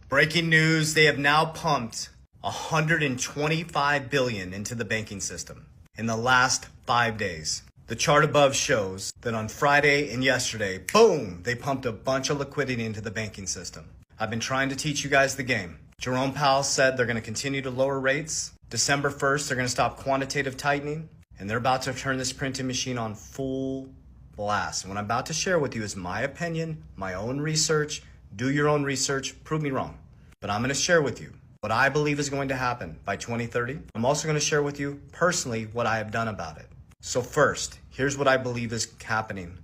Breaking news, they have now pumped 125 billion into the banking system in the last 5 days. The chart above shows that on Friday and yesterday, boom, they pumped a bunch of liquidity into the banking system. I've been trying to teach you guys the game. Jerome Powell said they're going to continue to lower rates. December 1st, they're going to stop quantitative tightening, and they're about to turn this printing machine on full blast. And what I'm about to share with you is my opinion, my own research. Do your own research, prove me wrong. But I'm going to share with you what I believe is going to happen by 2030. I'm also going to share with you personally what I have done about it. So first, here's what I believe is happening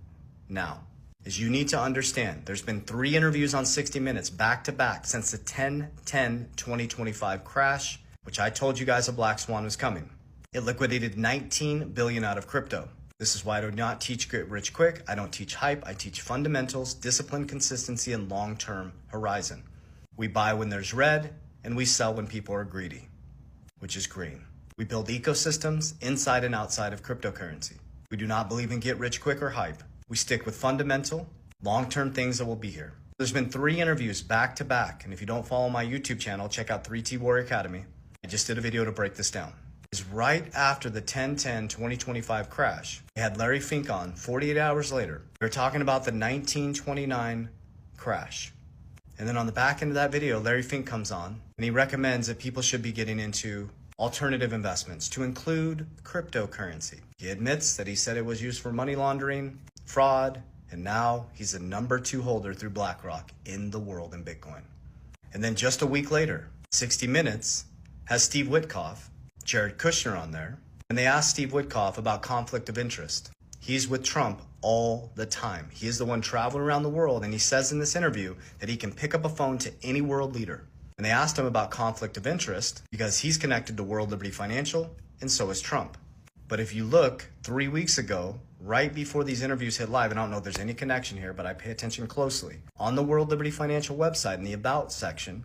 now. Is you need to understand there's been 3 interviews on 60 Minutes back to back since the 10/10/2025 crash, which I told you guys a black swan was coming. It liquidated 19 billion out of crypto. This is why I do not teach get rich quick. I don't teach hype. I teach fundamentals, discipline, consistency, and long-term horizon. We buy when there's red and we sell when people are greedy, which is green. We build ecosystems inside and outside of cryptocurrency. We do not believe in get rich quick or hype. We stick with fundamental, long-term things that will be here. There's been 3 interviews back to back. And if you don't follow my YouTube channel, check out 3T Warrior Academy. I just did a video to break this down. It's right after the 10/10/2025 crash. They had Larry Fink on 48 hours later. They were talking about the 1929 crash. And then on the back end of that video, Larry Fink comes on and he recommends that people should be getting into alternative investments to include cryptocurrency. He admits that he said it was used for money laundering, fraud, and now he's the number 2 holder through BlackRock in the world in Bitcoin. And then just a week later, 60 Minutes has Steve Witkoff, Jared Kushner on there, and they asked Steve Witkoff about conflict of interest. He's with Trump all the time. He is the one traveling around the world, and he says in this interview that he can pick up a phone to any world leader. And they asked him about conflict of interest because he's connected to World Liberty Financial, and so is Trump. But if you look 3 weeks ago, right before these interviews hit live, and I don't know if there's any connection here, but I pay attention closely, on the World Liberty Financial website in the About section,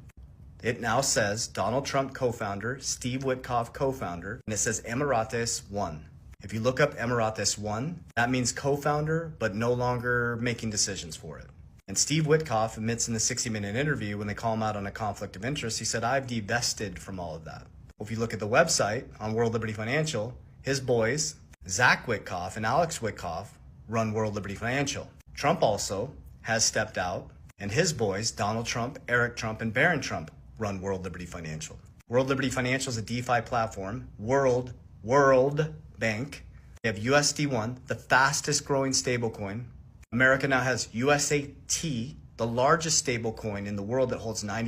it now says Donald Trump co-founder, Steve Witkoff co-founder, and it says Emirates One. If you look up Emirates One, that means co-founder, but no longer making decisions for it. And Steve Witkoff admits in the 60-minute interview when they call him out on a conflict of interest, he said, I've divested from all of that. Well, if you look at the website on World Liberty Financial, his boys, Zach Witkoff and Alex Witkoff, run World Liberty Financial. Trump also has stepped out, and his boys, Donald Trump, Eric Trump, and Barron Trump, run World Liberty Financial. World Liberty Financial is a DeFi platform. World Bank. They have USD1, the fastest growing stablecoin. America now has USAT, the largest stablecoin in the world that holds 90